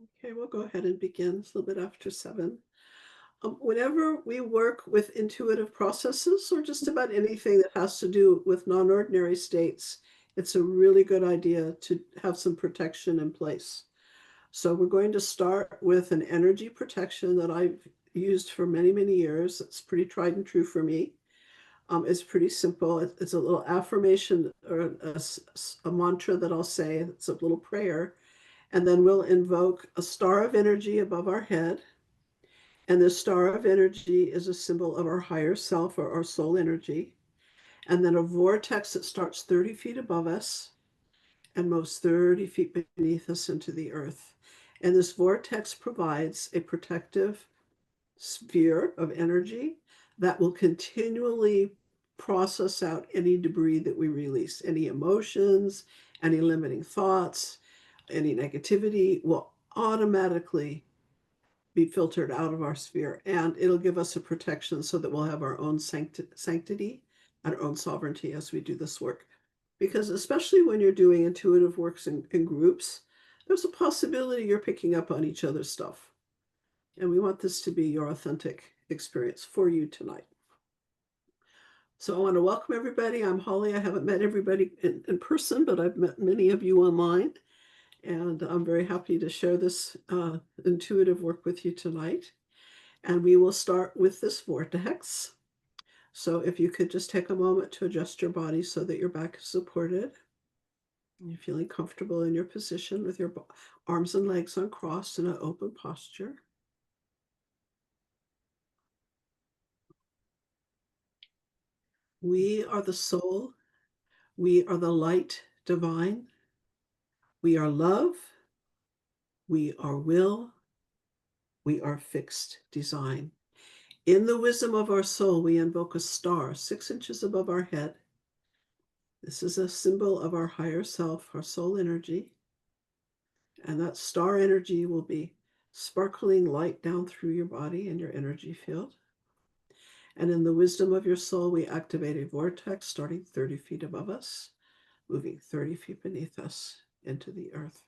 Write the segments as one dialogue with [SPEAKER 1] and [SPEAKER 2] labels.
[SPEAKER 1] Okay, we'll go ahead and begin. It's a little bit after 7. Whenever we work with intuitive processes or just about anything that has to do with non-ordinary states, it's a really good idea to have some protection in place. So we're going to start with an energy protection that I've used for many, many years. It's pretty tried and true for me. It's pretty simple. It's a little affirmation or a mantra that I'll say. It's a little prayer. And then we'll invoke a star of energy above our head. And this star of energy is a symbol of our higher self or our soul energy. And then a vortex that starts 30 feet above us and moves 30 feet beneath us into the earth. And this vortex provides a protective sphere of energy that will continually process out any debris that we release, any emotions, any limiting thoughts, any negativity will automatically be filtered out of our sphere, and it'll give us a protection so that we'll have our own sanctity and our own sovereignty as we do this work. Because especially when you're doing intuitive works in groups, there's a possibility you're picking up on each other's stuff. And we want this to be your authentic experience for you tonight. So I want to welcome everybody. I'm Holly. I haven't met everybody in person, but I've met many of you online. And I'm very happy to share this intuitive work with you tonight. And we will start with this vortex. So if you could just take a moment to adjust your body so that your back is supported. You're feeling comfortable in your position with your arms and legs uncrossed in an open posture. We are the soul. We are the light divine. We are love. We are will. We are fixed design. In the wisdom of our soul, we invoke a star 6 inches above our head. This is a symbol of our higher self, our soul energy. And that star energy will be sparkling light down through your body and your energy field. And in the wisdom of your soul, we activate a vortex starting 30 feet above us, moving 30 feet beneath us into the earth.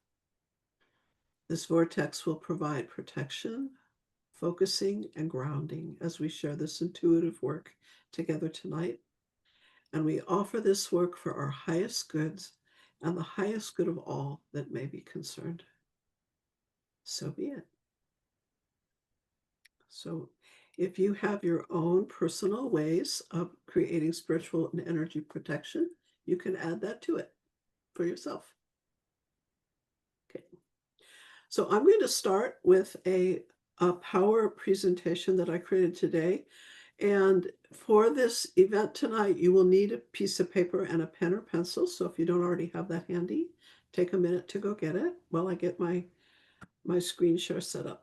[SPEAKER 1] This vortex will provide protection, focusing, and grounding as we share this intuitive work together tonight. And we offer this work for our highest goods and the highest good of all that may be concerned. So be it. So if you have your own personal ways of creating spiritual and energy protection, you can add that to it for yourself. Okay. So I'm going to start with a power presentation that I created today. And for this event tonight, you will need a piece of paper and a pen or pencil. So if you don't already have that handy, take a minute to go get it while I get my screen share set up.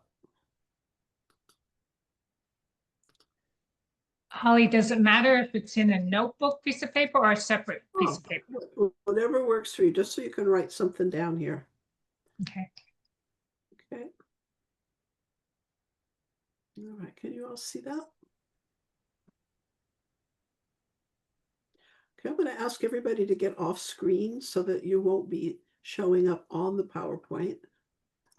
[SPEAKER 2] Holly, does it matter if it's in a notebook piece of paper or a separate piece of paper?
[SPEAKER 1] Whatever works for you, just so you can write something down here.
[SPEAKER 2] Okay.
[SPEAKER 1] Okay. All right, can you all see that? Okay, I'm going to ask everybody to get off screen so that you won't be showing up on the PowerPoint.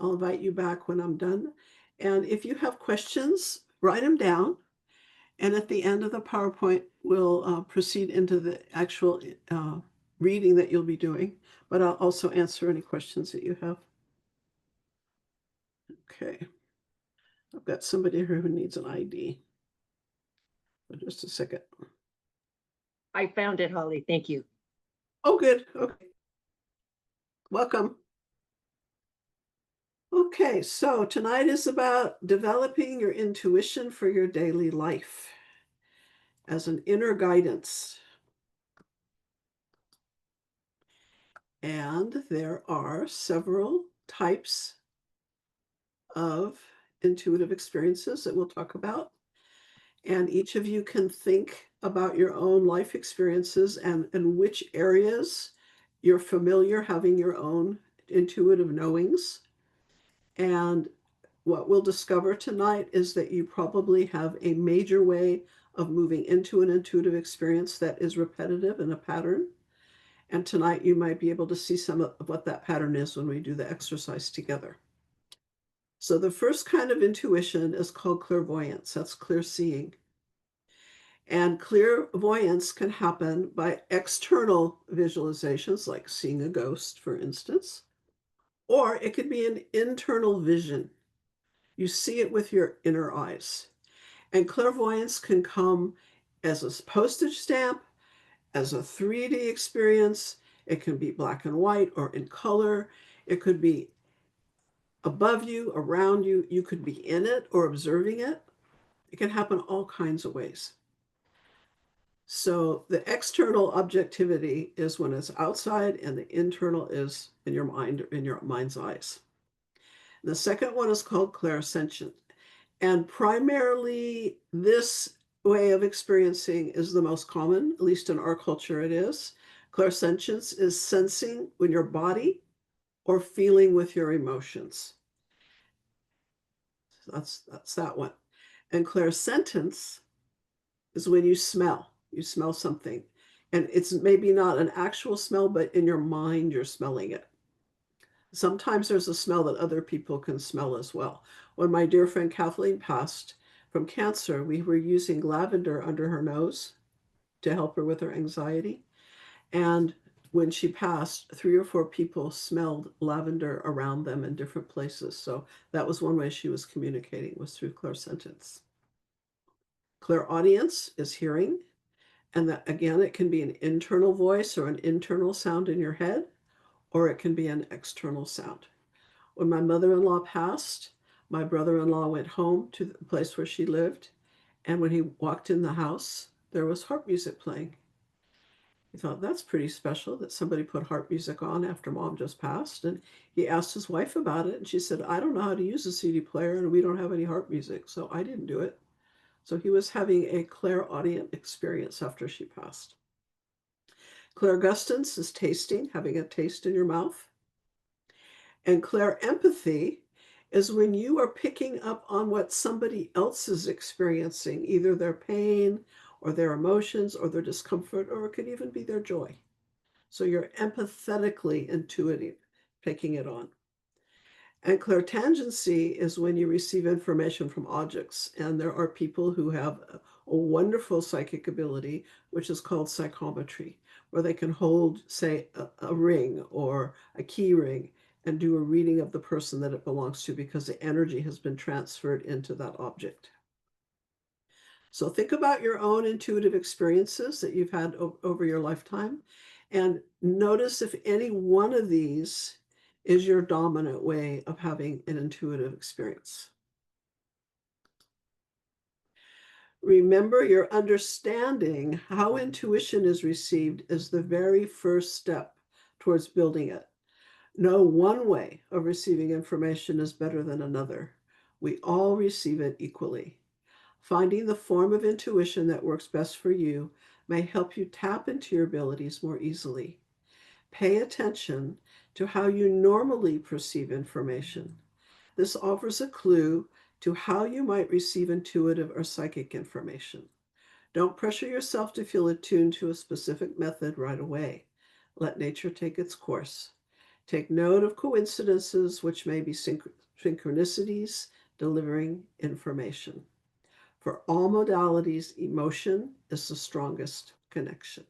[SPEAKER 1] I'll invite you back when I'm done. And if you have questions, write them down. And at the end of the PowerPoint, we'll proceed into the actual reading that you'll be doing, but I'll also answer any questions that you have. Okay. I've got somebody here who needs an ID. Just a second.
[SPEAKER 3] I found it, Holly. Thank you.
[SPEAKER 1] Oh, good. Okay. Welcome. Okay, so tonight is about developing your intuition for your daily life as an inner guidance. And there are several types of intuitive experiences that we'll talk about. And each of you can think about your own life experiences and which areas you're familiar having your own intuitive knowings. And what we'll discover tonight is that you probably have a major way of moving into an intuitive experience that is repetitive in a pattern. And tonight you might be able to see some of what that pattern is when we do the exercise together. So the first kind of intuition is called clairvoyance. That's clear seeing. And clairvoyance can happen by external visualizations, like seeing a ghost, for instance, or it could be an internal vision. You see it with your inner eyes. And clairvoyance can come as a postage stamp, as a 3D experience. It can be black and white or in color. It could be above you, around you. You could be in it or observing it. It can happen all kinds of ways. So the external objectivity is when it's outside, and the internal is in your mind, or in your mind's eyes. And the second one is called clairsentient. And primarily, this way of experiencing is the most common, at least in our culture it is. Clairsentience is sensing with your body or feeling with your emotions. That's that one. And clairsentience is when you smell something. And it's maybe not an actual smell, but in your mind, you're smelling it. Sometimes there's a smell that other people can smell as well. When my dear friend Kathleen passed from cancer, we were using lavender under her nose to help her with her anxiety. And when she passed, 3 or 4 people smelled lavender around them in different places. So that was one way she was communicating, was through clairsentience. Clairaudience is hearing. And that, again, it can be an internal voice or an internal sound in your head, or it can be an external sound. When my mother-in-law passed, my brother-in-law went home to the place where she lived, and when he walked in the house, there was harp music playing. He thought, that's pretty special that somebody put harp music on after mom just passed. And he asked his wife about it, and she said, I don't know how to use a CD player, and we don't have any harp music, so I didn't do it. So he was having a clairaudient experience after she passed. Clairgustance is tasting, having a taste in your mouth. And clairempathy is when you are picking up on what somebody else is experiencing, either their pain or their emotions or their discomfort, or it could even be their joy. So you're empathetically intuitive, picking it on. And clairtangency is when you receive information from objects. And there are people who have a wonderful psychic ability, which is called psychometry, where they can hold, say, a ring or a key ring and do a reading of the person that it belongs to because the energy has been transferred into that object. So think about your own intuitive experiences that you've had over your lifetime, and notice if any one of these is your dominant way of having an intuitive experience. Remember, your understanding how intuition is received is the very first step towards building it. No one way of receiving information is better than another. We all receive it equally. Finding the form of intuition that works best for you may help you tap into your abilities more easily. Pay attention to how you normally perceive information. This offers a clue to how you might receive intuitive or psychic information. Don't pressure yourself to feel attuned to a specific method right away. Let nature take its course. Take note of coincidences, which may be synchronicities delivering information. For all modalities, emotion is the strongest connection.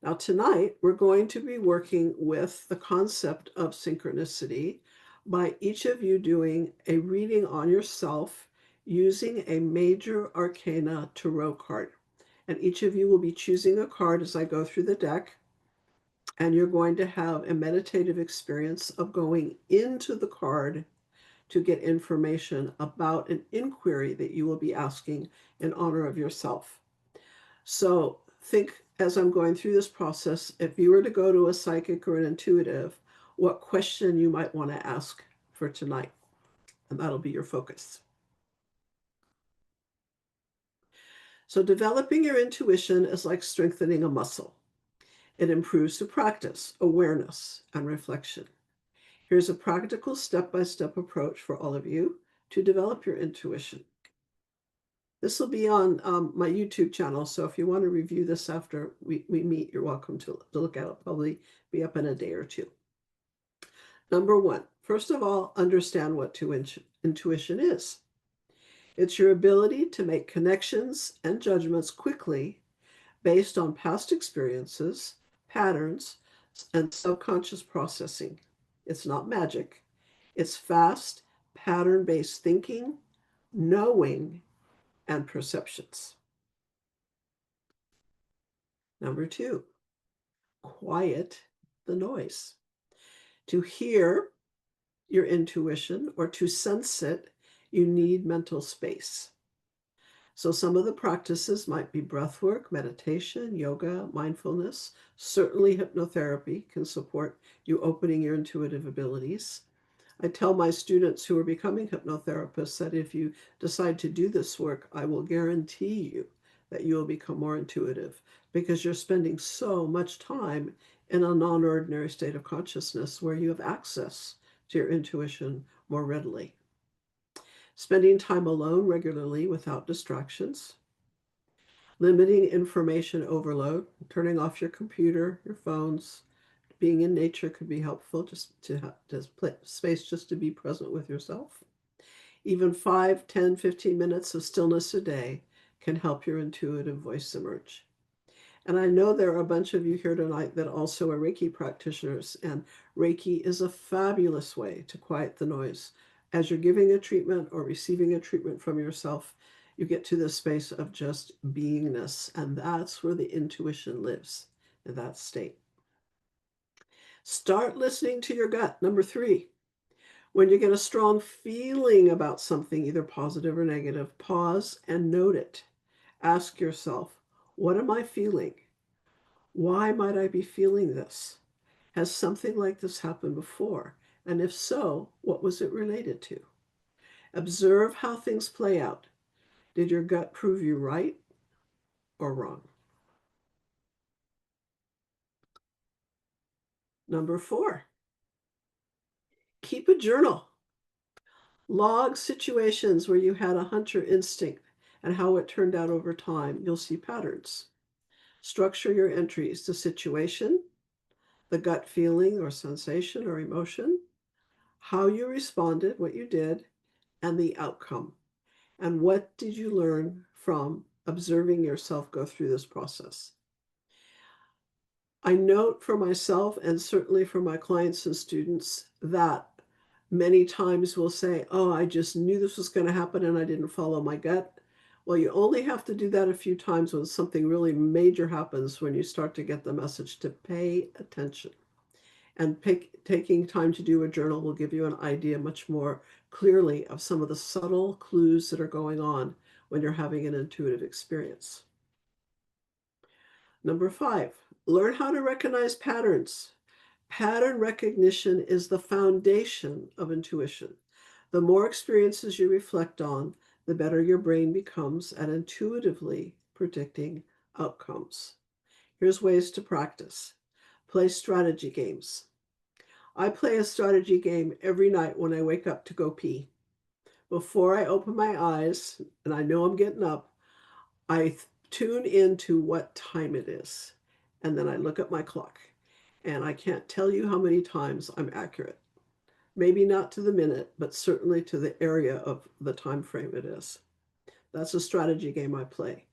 [SPEAKER 1] Now, tonight, we're going to be working with the concept of synchronicity by each of you doing a reading on yourself using a major arcana tarot card. And each of you will be choosing a card as I go through the deck. And you're going to have a meditative experience of going into the card to get information about an inquiry that you will be asking in honor of yourself. So think, as I'm going through this process, if you were to go to a psychic or an intuitive, what question you might want to ask for tonight. And that'll be your focus. So developing your intuition is like strengthening a muscle. It improves through practice, awareness, and reflection. Here's a practical step-by-step approach for all of you to develop your intuition. This will be on my YouTube channel, so if you want to review this after we meet, you're welcome to look at it. It'll probably be up in a day or two. Number one, First of all, understand what intuition is. It's your ability to make connections and judgments quickly based on past experiences, patterns, and subconscious processing. It's not magic. It's fast, pattern based thinking, knowing, and perceptions. Number two, quiet the noise. To hear your intuition or to sense it, you need mental space. So some of the practices might be breath work, meditation, yoga, mindfulness. Certainly hypnotherapy can support you opening your intuitive abilities. I tell my students who are becoming hypnotherapists that if you decide to do this work, I will guarantee you that you will become more intuitive because you're spending so much time in a non-ordinary state of consciousness where you have access to your intuition more readily. Spending time alone regularly without distractions, limiting information overload, turning off your computer, your phones, being in nature could be helpful just to have space just to be present with yourself. Even 5, 10, 15 minutes of stillness a day can help your intuitive voice emerge. And I know there are a bunch of you here tonight that also are Reiki practitioners, and Reiki is a fabulous way to quiet the noise. As you're giving a treatment or receiving a treatment from yourself, you get to the space of just beingness, and that's where the intuition lives, in that state. Start listening to your gut. Number three, when you get a strong feeling about something, either positive or negative, pause and note it. Ask yourself, what am I feeling? Why might I be feeling this? Has something like this happened before? And if so, what was it related to? Observe how things play out. Did your gut prove you right or wrong? Number four, keep a journal. Log situations where you had a hunter instinct and how it turned out over time. You'll see patterns. Structure your entries: the situation, the gut feeling or sensation or emotion, how you responded, what you did, and the outcome. And what did you learn from observing yourself go through this process? I note for myself and certainly for my clients and students that many times we'll say, oh, I just knew this was going to happen and I didn't follow my gut. Well, you only have to do that a few times when something really major happens, when you start to get the message to pay attention. And taking time to do a journal will give you an idea much more clearly of some of the subtle clues that are going on when you're having an intuitive experience. Number five, learn how to recognize patterns. Pattern recognition is the foundation of intuition. The more experiences you reflect on, the better your brain becomes at intuitively predicting outcomes. Here's ways to practice. Play strategy games. I play a strategy game every night when I wake up to go pee. Before I open my eyes, and I know I'm getting up, I tune into what time it is. And then I look at my clock. And I can't tell you how many times I'm accurate. Maybe not to the minute, but certainly to the area of the time frame it is. That's a strategy game I play.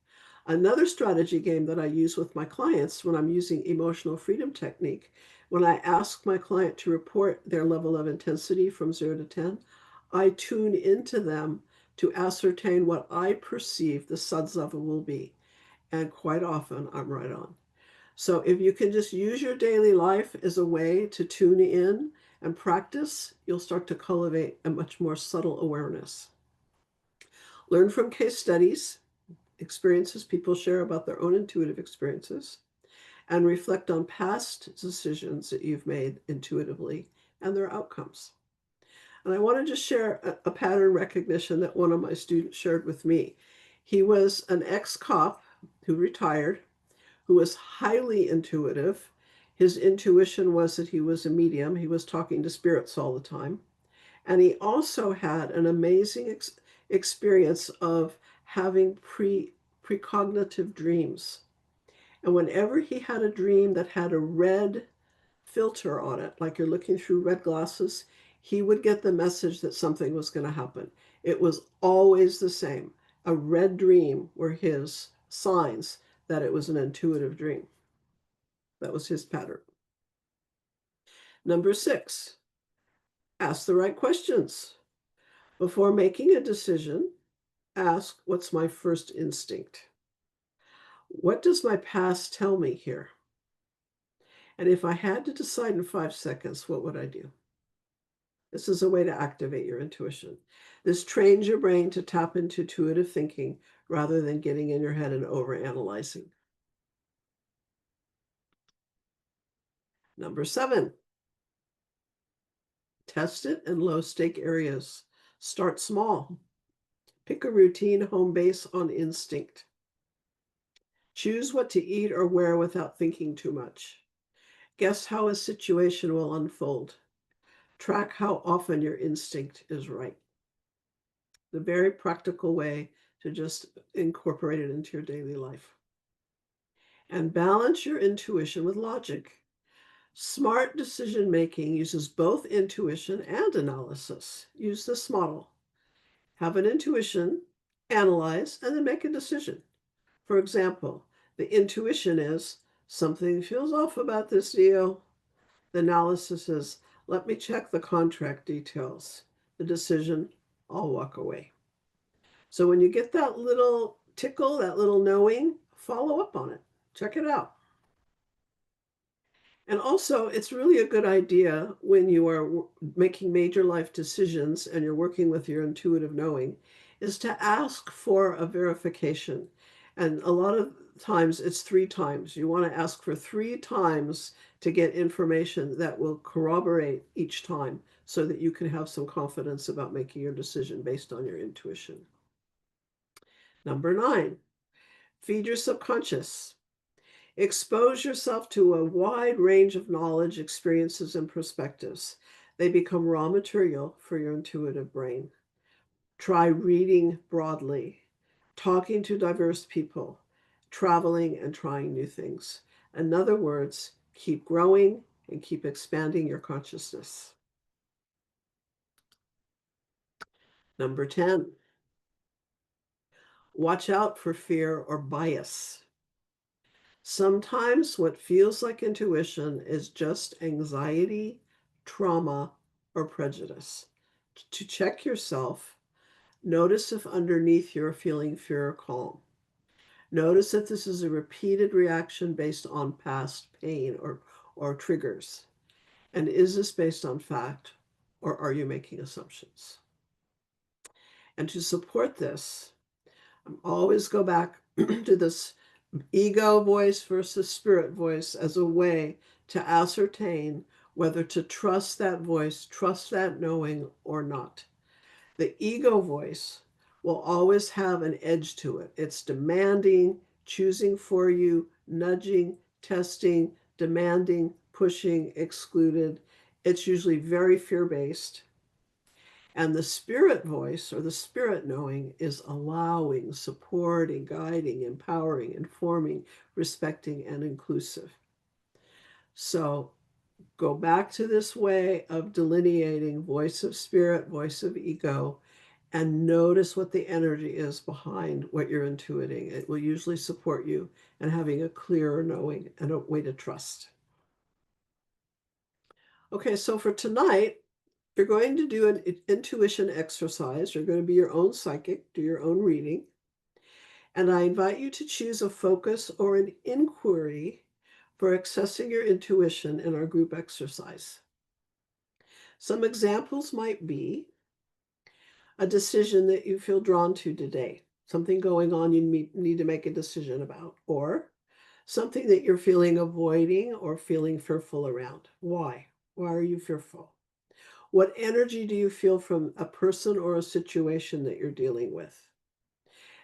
[SPEAKER 1] Another strategy game that I use with my clients when I'm using emotional freedom technique, when I ask my client to report their level of intensity from 0 to 10, I tune into them to ascertain what I perceive the SUDS level will be. And quite often I'm right on. So if you can just use your daily life as a way to tune in and practice, you'll start to cultivate a much more subtle awareness. Learn from case studies, experiences people share about their own intuitive experiences, and reflect on past decisions that you've made intuitively and their outcomes. And I want to just share a pattern recognition that one of my students shared with me. He was an ex-cop who retired, who was highly intuitive. His intuition was that he was a medium. He was talking to spirits all the time. And he also had an amazing experience of having precognitive dreams. And whenever he had a dream that had a red filter on it, like you're looking through red glasses, he would get the message that something was going to happen. It was always the same. A red dream were his signs that it was an intuitive dream. That was his pattern. Number 6, ask the right questions. Before making a decision, ask, what's my first instinct? What does my past tell me here? And if I had to decide in 5 seconds, what would I do? This is a way to activate your intuition. This trains your brain to tap into intuitive thinking rather than getting in your head and overanalyzing. Number 7, test it in low stake areas. Start small. Pick a routine home base on instinct. Choose what to eat or wear without thinking too much. Guess how a situation will unfold. Track how often your instinct is right. The very practical way to just incorporate it into your daily life. And balance your intuition with logic. Smart decision making uses both intuition and analysis. Use this model. Have an intuition, analyze, and then make a decision. For example, the intuition is something feels off about this deal. The analysis is, let me check the contract details. The decision, I'll walk away. So when you get that little tickle, that little knowing, follow up on it. Check it out. And also, it's really a good idea when you are making major life decisions and you're working with your intuitive knowing, is to ask for a verification. And a lot of times it's 3 times. You want to ask for 3 times to get information that will corroborate each time so that you can have some confidence about making your decision based on your intuition. Number 9, feed your subconscious. Expose yourself to a wide range of knowledge, experiences, and perspectives. They become raw material for your intuitive brain. Try reading broadly, talking to diverse people, traveling, and trying new things. In other words, keep growing and keep expanding your consciousness. Number 10, watch out for fear or bias. Sometimes what feels like intuition is just anxiety, trauma, or prejudice. To check yourself, notice if underneath you're feeling fear or calm. Notice if this is a repeated reaction based on past pain or triggers. And is this based on fact, or are you making assumptions? And to support this, always go back to this ego voice versus spirit voice as a way to ascertain whether to trust that voice, trust that knowing, or not. The ego voice will always have an edge to it. It's demanding, choosing for you, nudging, testing, demanding, pushing, excluded. It's usually very fear-based. And the spirit voice or the spirit knowing is allowing, supporting, guiding, empowering, informing, respecting, and inclusive. So go back to this way of delineating voice of spirit, voice of ego, and notice what the energy is behind what you're intuiting. It will usually support you in having a clearer knowing and a way to trust. Okay, so for tonight, you're going to do an intuition exercise. You're going to be your own psychic, do your own reading. And I invite you to choose a focus or an inquiry for accessing your intuition in our group exercise. Some examples might be a decision that you feel drawn to today, something going on you need to make a decision about, or something that you're feeling avoiding or feeling fearful around. Why? Why are you fearful? What energy do you feel from a person or a situation that you're dealing with?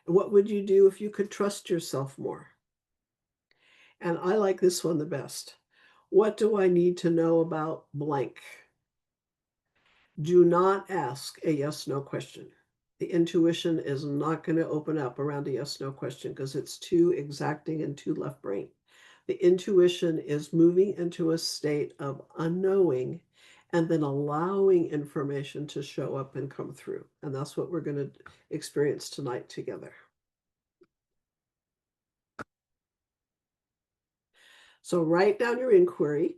[SPEAKER 1] What would you do if you could trust yourself more? And I like this one the best. What do I need to know about blank? Do not ask a yes/no question. The intuition is not going to open up around a yes/no question because it's too exacting and too left brain. The intuition is moving into a state of unknowing and then allowing information to show up and come through. And that's what we're going to experience tonight together. So write down your inquiry.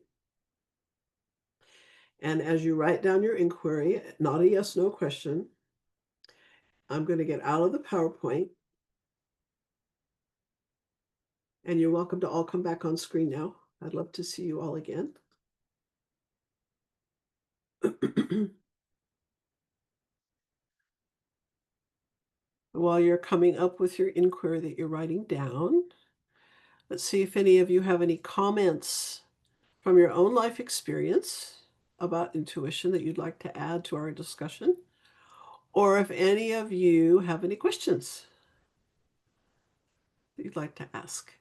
[SPEAKER 1] And as you write down your inquiry, not a yes, no question, I'm going to get out of the PowerPoint. And you're welcome to all come back on screen now. I'd love to see you all again. While you're coming up with your inquiry that you're writing down, let's see if any of you have any comments from your own life experience about intuition that you'd like to add to our discussion, or if any of you have any questions that you'd like to ask.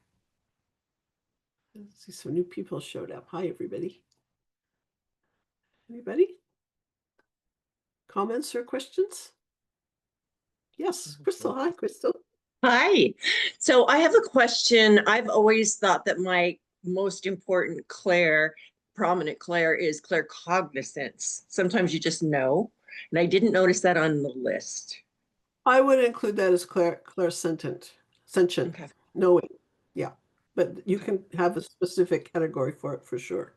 [SPEAKER 1] I see some new people showed up. Hi, everybody. Anybody? Comments or questions? Yes, Crystal. Hi, Crystal.
[SPEAKER 3] Hi. So I have a question. I've always thought that my most important prominent clair is claircognizance. Sometimes you just know, and I didn't notice that on the list.
[SPEAKER 1] I would include that as clairsentient, sentient,
[SPEAKER 3] Okay.
[SPEAKER 1] knowing. Yeah, but you
[SPEAKER 3] Okay.
[SPEAKER 1] can have a specific category for it for sure.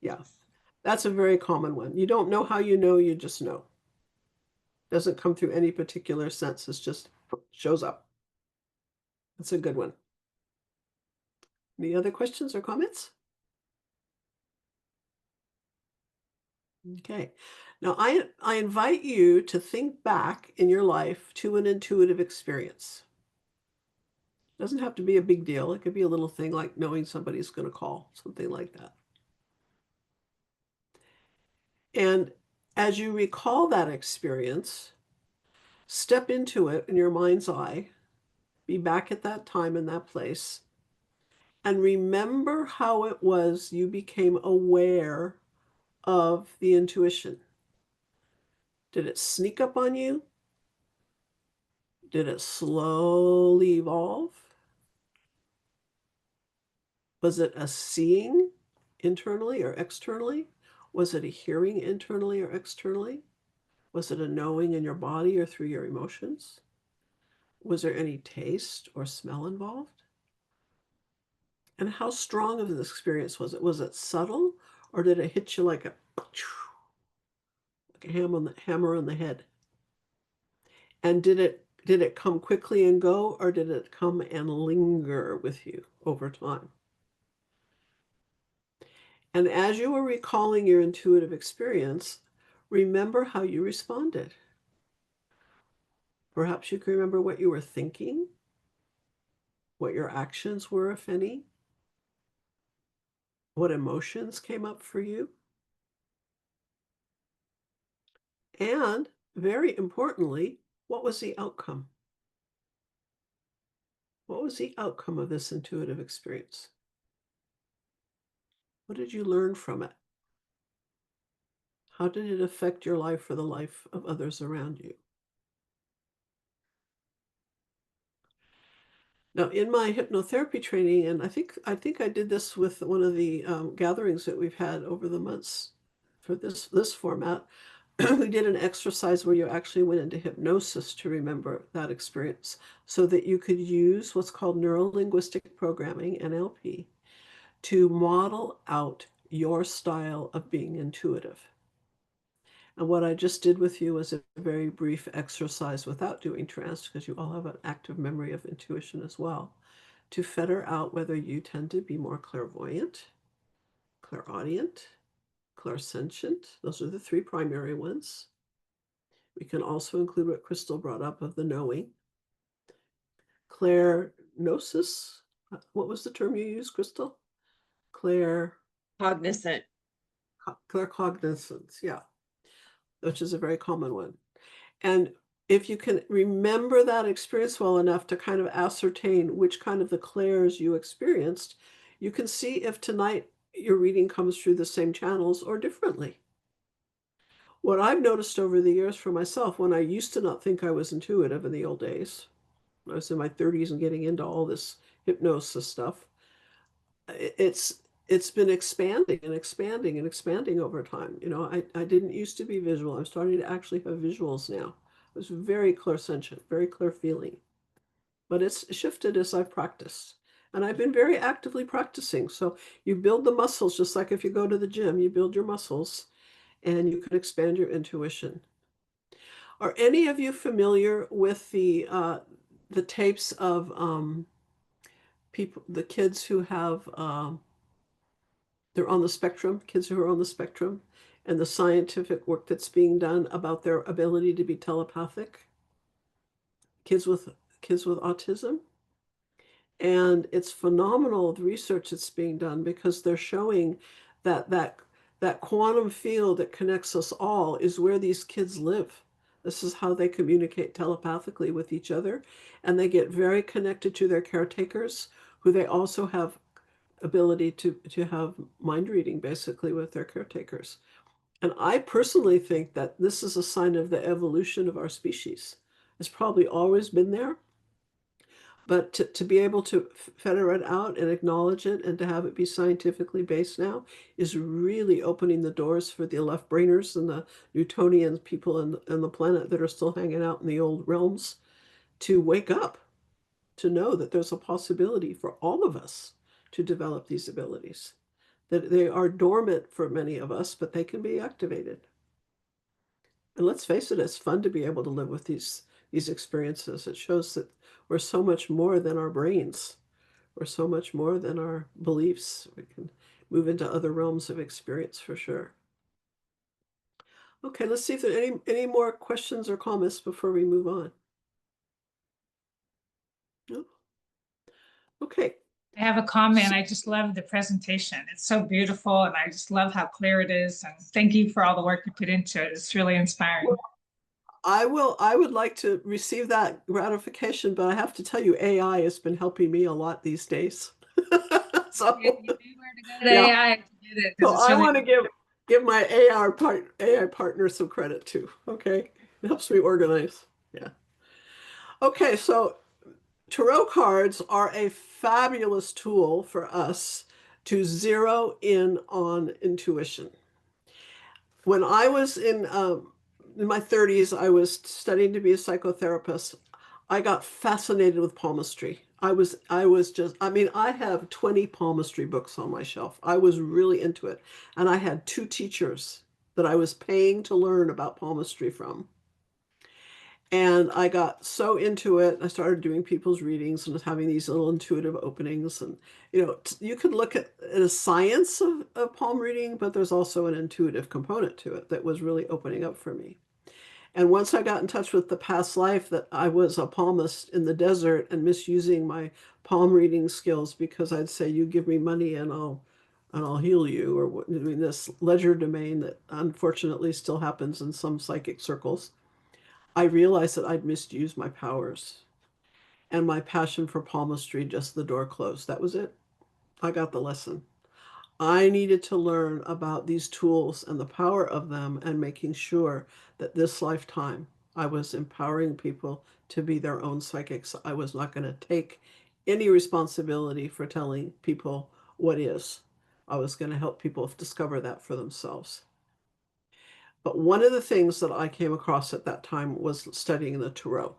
[SPEAKER 1] Yeah, that's a very common one. You don't know how you know, you just know. Doesn't come through any particular sense, it just shows up. That's a good one. Any other questions or comments? Okay. Now I invite you to think back in your life to an intuitive experience. Doesn't have to be a big deal. It could be a little thing like knowing somebody's going to call, something like that. And as you recall that experience, step into it in your mind's eye, be back at that time in that place, and remember how it was you became aware of the intuition. Did it sneak up on you? Did it slowly evolve? Was it a seeing internally or externally? Was it a hearing internally or externally? Was it a knowing in your body or through your emotions? Was there any taste or smell involved? And how strong of an experience was it? Was it subtle, or did it hit you like a hammer on the head? And did it come quickly and go, or did it come and linger with you over time? And as you were recalling your intuitive experience, remember how you responded. Perhaps you can remember what you were thinking, what your actions were, if any, what emotions came up for you. And very importantly, what was the outcome? What was the outcome of this intuitive experience? What did you learn from it? How did it affect your life or the life of others around you? Now, in my hypnotherapy training, and I think I did this with one of the gatherings that we've had over the months for this format. We did an exercise where you actually went into hypnosis to remember that experience, so that you could use what's called neuro-linguistic programming, NLP, to model out your style of being intuitive. And what I just did with you was a very brief exercise without doing trance, because you all have an active memory of intuition as well, to filter out whether you tend to be more clairvoyant, clairaudient, clairsentient. Those are the three primary ones. We can also include what Crystal brought up of the knowing. Clairgnosis. What was the term you used, Crystal?
[SPEAKER 3] Cognizant.
[SPEAKER 1] Claircognizance, yeah, which is a very common one. And if you can remember that experience well enough to kind of ascertain which kind of the clairs you experienced, you can see if tonight your reading comes through the same channels or differently. What I've noticed over the years for myself, when I used to not think I was intuitive in the old days, I was in my 30s and getting into all this hypnosis stuff, it's it's been expanding and expanding and expanding over time. You know, I didn't used to be visual. I'm starting to actually have visuals now. It was very clairsentient, very clear feeling. But it's shifted as I've practiced. And I've been very actively practicing. So you build the muscles, just like if you go to the gym, you build your muscles and you can expand your intuition. Are any of you familiar with the tapes of people, the kids who have they're on the spectrum, kids who are on the spectrum, and the scientific work that's being done about their ability to be telepathic? Kids with autism. And it's phenomenal the research that's being done because they're showing that that quantum field that connects us all is where these kids live. This is how they communicate telepathically with each other, and they get very connected to their caretakers, who they also have ability to have mind reading basically with their caretakers. And I personally think that this is a sign of the evolution of our species. It's probably always been there, but to be able to feather it out and acknowledge it and to have it be scientifically based now is really opening the doors for the left brainers and the Newtonian people and the planet that are still hanging out in the old realms to wake up, to know that there's a possibility for all of us to develop these abilities, that they are dormant for many of us, but they can be activated. And let's face it, it's fun to be able to live with these experiences. It shows that we're so much more than our brains. We're so much more than our beliefs. We can move into other realms of experience for sure. Okay, let's see if there are any more questions or comments before we move on. No? Okay.
[SPEAKER 2] I have a comment. I just love the presentation. It's so beautiful and I just love how clear it is. And thank you for all the work you put into it. It's really inspiring.
[SPEAKER 1] Well, I would like to receive that gratification, but I have to tell you, AI has been helping me a lot these days. So,
[SPEAKER 2] You knew where to go to
[SPEAKER 1] yeah.
[SPEAKER 2] AI to get it
[SPEAKER 1] So
[SPEAKER 2] because it's
[SPEAKER 1] I
[SPEAKER 2] really
[SPEAKER 1] want to give my AI partner some credit too. Okay. It helps me organize. Yeah. Okay, so tarot cards are a fabulous tool for us to zero in on intuition. When I was in my 30s, I was studying to be a psychotherapist. I got fascinated with palmistry. I mean, I have 20 palmistry books on my shelf. I was really into it. And I had two teachers that I was paying to learn about palmistry from. And I got so into it. I started doing people's readings and having these little intuitive openings. And, you know, you could look at a science of palm reading, but there's also an intuitive component to it that was really opening up for me. And once I got in touch with the past life that I was a palmist in the desert and misusing my palm reading skills because I'd say, you give me money and I'll heal you, or I mean, this ledger domain that unfortunately still happens in some psychic circles. I realized that I'd misused my powers, and my passion for palmistry, just the door closed. That was it. I got the lesson. I needed to learn about these tools and the power of them and making sure that this lifetime I was empowering people to be their own psychics. I was not going to take any responsibility for telling people what is. I was going to help people discover that for themselves. But one of the things that I came across at that time was studying the tarot.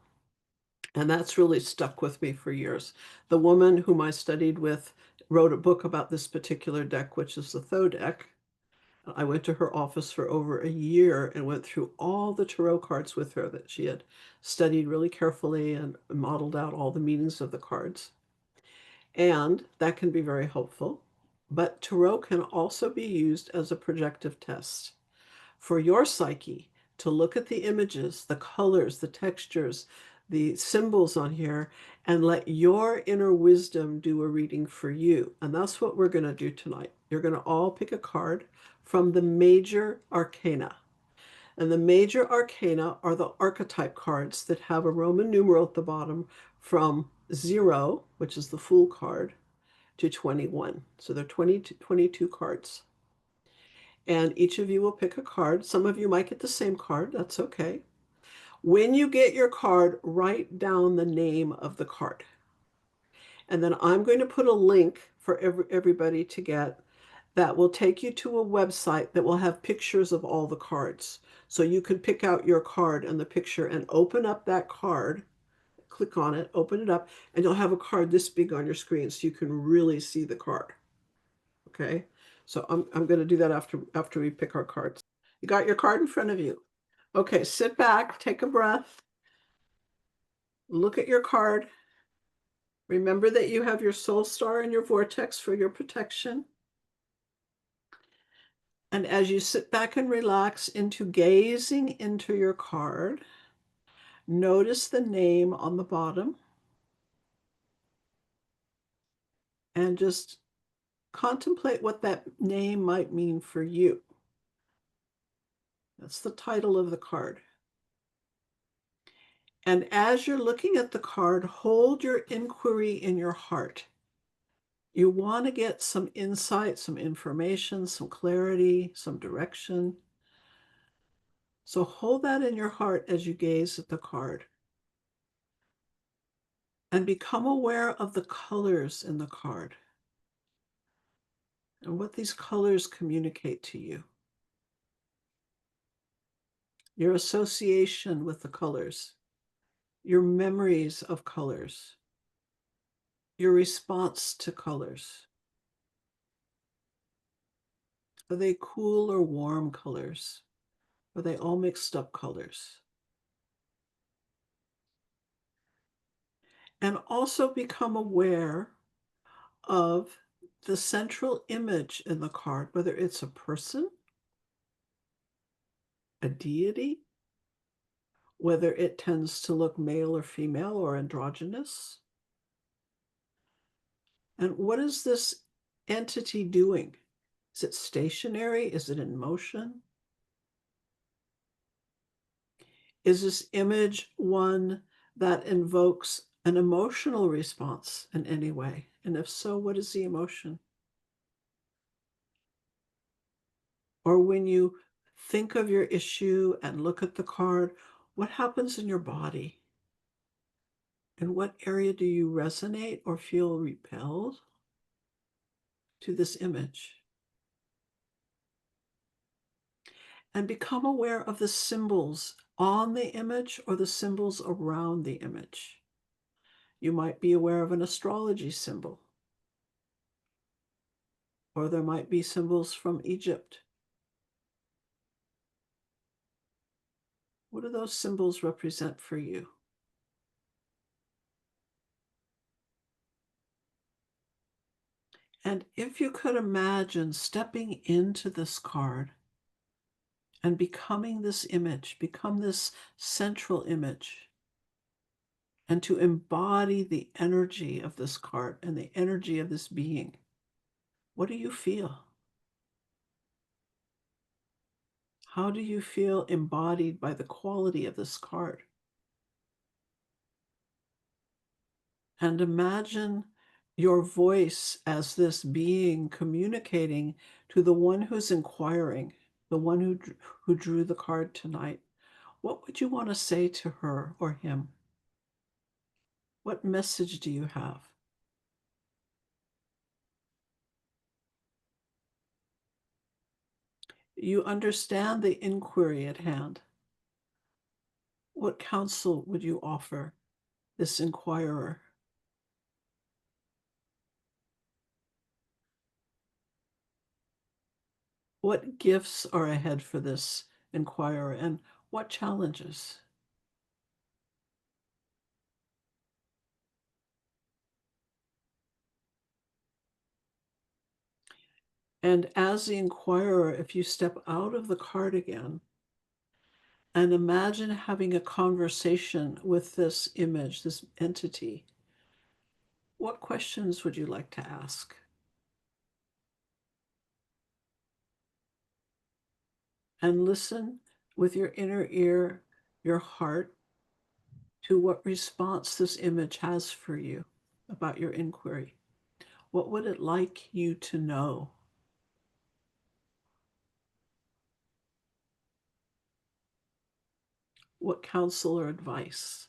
[SPEAKER 1] And that's really stuck with me for years. The woman whom I studied with wrote a book about this particular deck, which is the Thoth deck. I went to her office for over a year and went through all the tarot cards with her that she had studied really carefully and modeled out all the meanings of the cards. And that can be very helpful. But tarot can also be used as a projective test for your psyche to look at the images, the colors, the textures, the symbols on here, and let your inner wisdom do a reading for you. And that's what we're going to do tonight. You're going to all pick a card from the major arcana. And the major arcana are the archetype cards that have a Roman numeral at the bottom from 0, which is the Fool card, to 21. So they're 22 cards. And each of you will pick a card. Some of you might get the same card. That's okay. When you get your card, write down the name of the card. And then I'm going to put a link for everybody to get that will take you to a website that will have pictures of all the cards. So you can pick out your card and the picture and open up that card, click on it, open it up, and you'll have a card this big on your screen so you can really see the card. Okay, so I'm going to do that after we pick our cards. You got your card in front of you. Okay, sit back, take a breath, look at your card. Remember that you have your soul star and your vortex for your protection. And as you sit back and relax into gazing into your card, notice the name on the bottom and just contemplate what that name might mean for you. That's the title of the card. And as you're looking at the card, hold your inquiry in your heart. You want to get some insight, some information, some clarity, some direction. So hold that in your heart as you gaze at the card. And become aware of the colors in the card and what these colors communicate to you. Your association with the colors, your memories of colors, your response to colors. Are they cool or warm colors? Are they all mixed up colors? And also become aware of the central image in the card, whether it's a person, a deity, whether it tends to look male or female or androgynous. And what is this entity doing? Is it stationary? Is it in motion? Is this image one that invokes an emotional response in any way? And if so, what is the emotion? Or when you think of your issue and look at the card, what happens in your body? In what area do you resonate or feel repelled to this image? And become aware of the symbols on the image or the symbols around the image. You might be aware of an astrology symbol, or there might be symbols from Egypt. What do those symbols represent for you? And if you could imagine stepping into this card and becoming this image, become this central image, and to embody the energy of this card and the energy of this being, what do you feel? How do you feel embodied by the quality of this card? And imagine your voice as this being communicating to the one who's inquiring, the one who drew the card tonight. What would you want to say to her or him? What message do you have? You understand the inquiry at hand. What counsel would you offer this inquirer? What gifts are ahead for this inquirer and what challenges? And as the inquirer, if you step out of the card again and imagine having a conversation with this image, this entity, what questions would you like to ask? And listen with your inner ear, your heart, to what response this image has for you about your inquiry. What would it like you to know? What counsel or advice?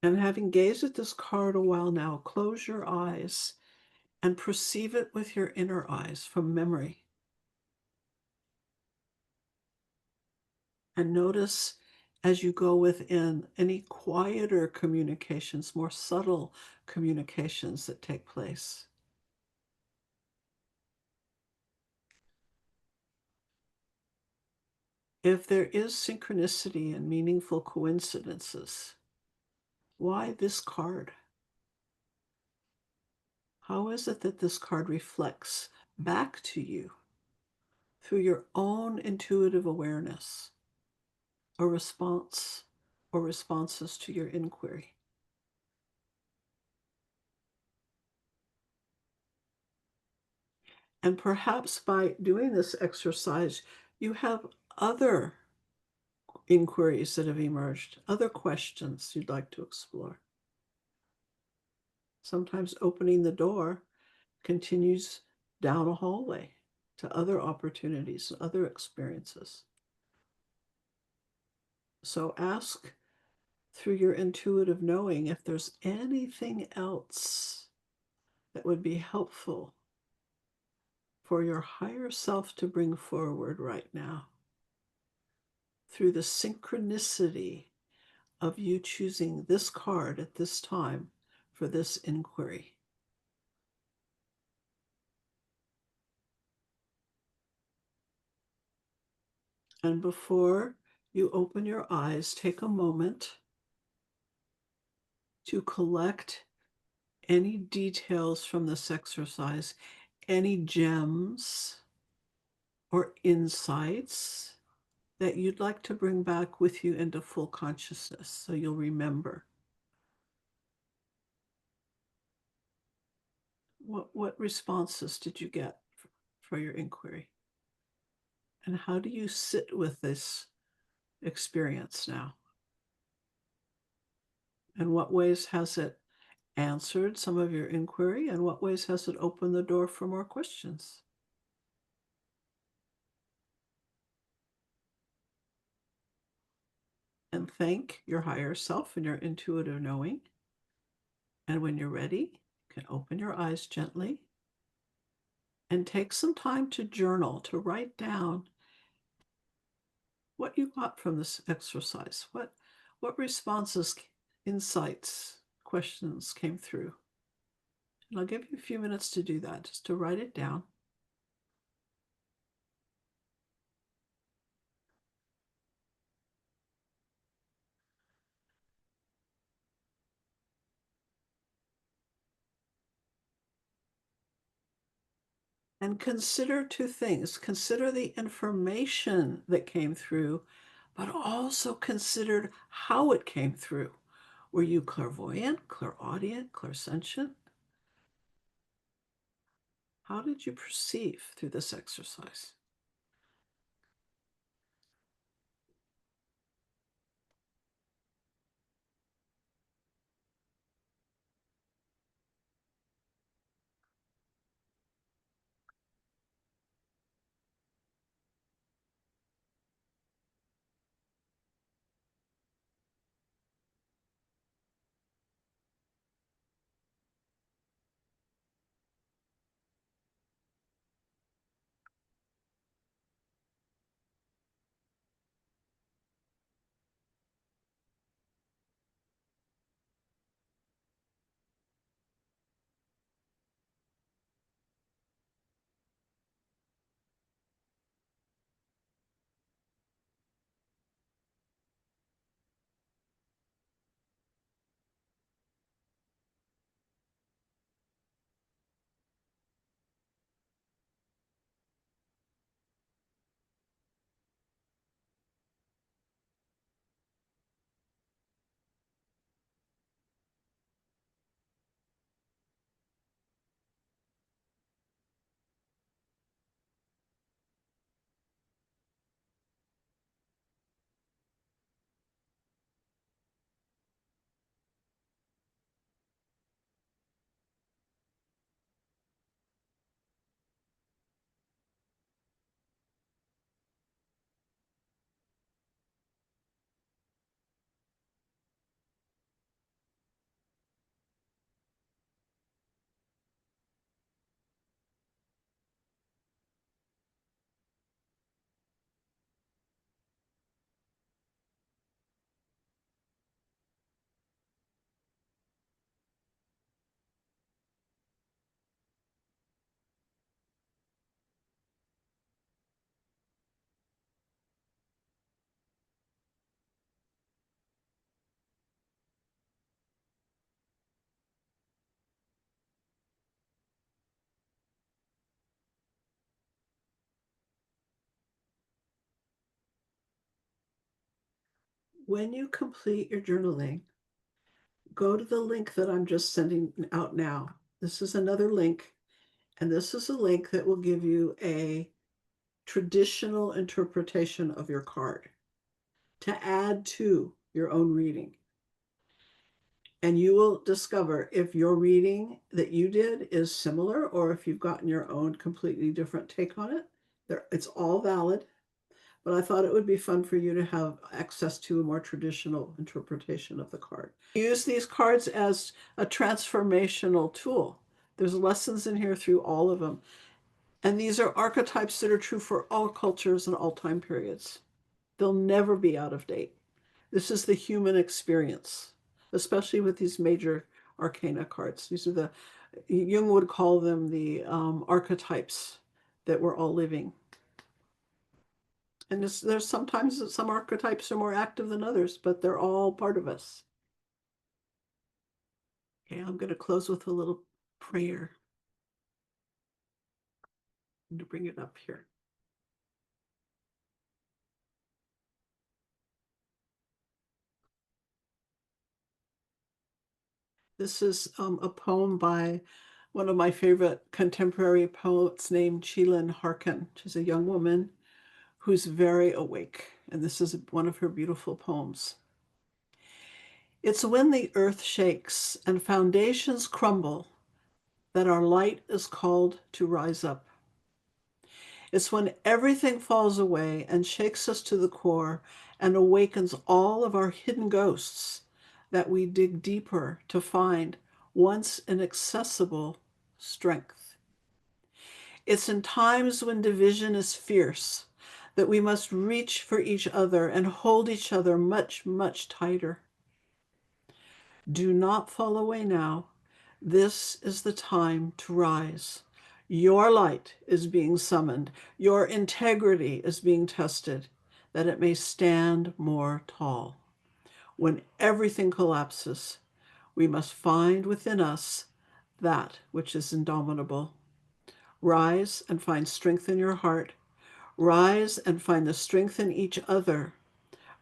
[SPEAKER 1] And having gazed at this card a while now, close your eyes and perceive it with your inner eyes from memory. And notice as you go within any quieter communications, more subtle communications that take place. If there is synchronicity and meaningful coincidences, why this card? How is it that this card reflects back to you through your own intuitive awareness, a response or responses to your inquiry? And perhaps by doing this exercise, you have other inquiries that have emerged, other questions you'd like to explore. Sometimes opening the door continues down a hallway to other opportunities, other experiences. So ask through your intuitive knowing if there's anything else that would be helpful for your higher self to bring forward right now through the synchronicity of you choosing this card at this time for this inquiry. And before you open your eyes, take a moment to collect any details from this exercise, any gems or insights that you'd like to bring back with you into full consciousness so you'll remember. What responses did you get for your inquiry? And how do you sit with this experience now? In what ways has it answered some of your inquiry? And what ways has it opened the door for more questions? And thank your higher self and your intuitive knowing. And when you're ready, you can open your eyes gently and take some time to journal, to write down what you got from this exercise. What responses, insights, questions came through. And I'll give you a few minutes to do that, just to write it down. And consider two things. Consider the information that came through, but also consider how it came through. Were you clairvoyant, clairaudient, clairsentient? How did you perceive through this exercise? When you complete your journaling, go to the link that I'm just sending out now. This is another link, and this is a link that will give you a traditional interpretation of your card to add to your own reading. And you will discover if your reading that you did is similar or if you've gotten your own completely different take on it. It's all valid, but I thought it would be fun for you to have access to a more traditional interpretation of the card. Use these cards as a transformational tool. There's lessons in here through all of them. And these are archetypes that are true for all cultures and all time periods. They'll never be out of date. This is the human experience, especially with these major arcana cards. These are Jung would call them the archetypes that we're all living. And there's sometimes some archetypes are more active than others, but they're all part of us. Okay, I'm going to close with a little prayer. I'm going to bring it up here. This is a poem by one of my favorite contemporary poets named Chelan Harkin. She's a young woman who's very awake, and this is one of her beautiful poems. It's when the earth shakes and foundations crumble that our light is called to rise up. It's when everything falls away and shakes us to the core and awakens all of our hidden ghosts that we dig deeper to find once inaccessible strength. It's in times when division is fierce that we must reach for each other and hold each other much, much tighter. Do not fall away now. This is the time to rise. Your light is being summoned. Your integrity is being tested, that it may stand more tall. When everything collapses, we must find within us that which is indomitable. Rise and find strength in your heart. Rise and find the strength in each other.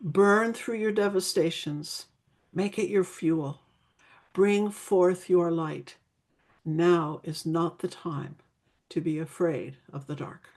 [SPEAKER 1] Burn through your devastations. Make it your fuel. Bring forth your light. Now is not the time to be afraid of the dark.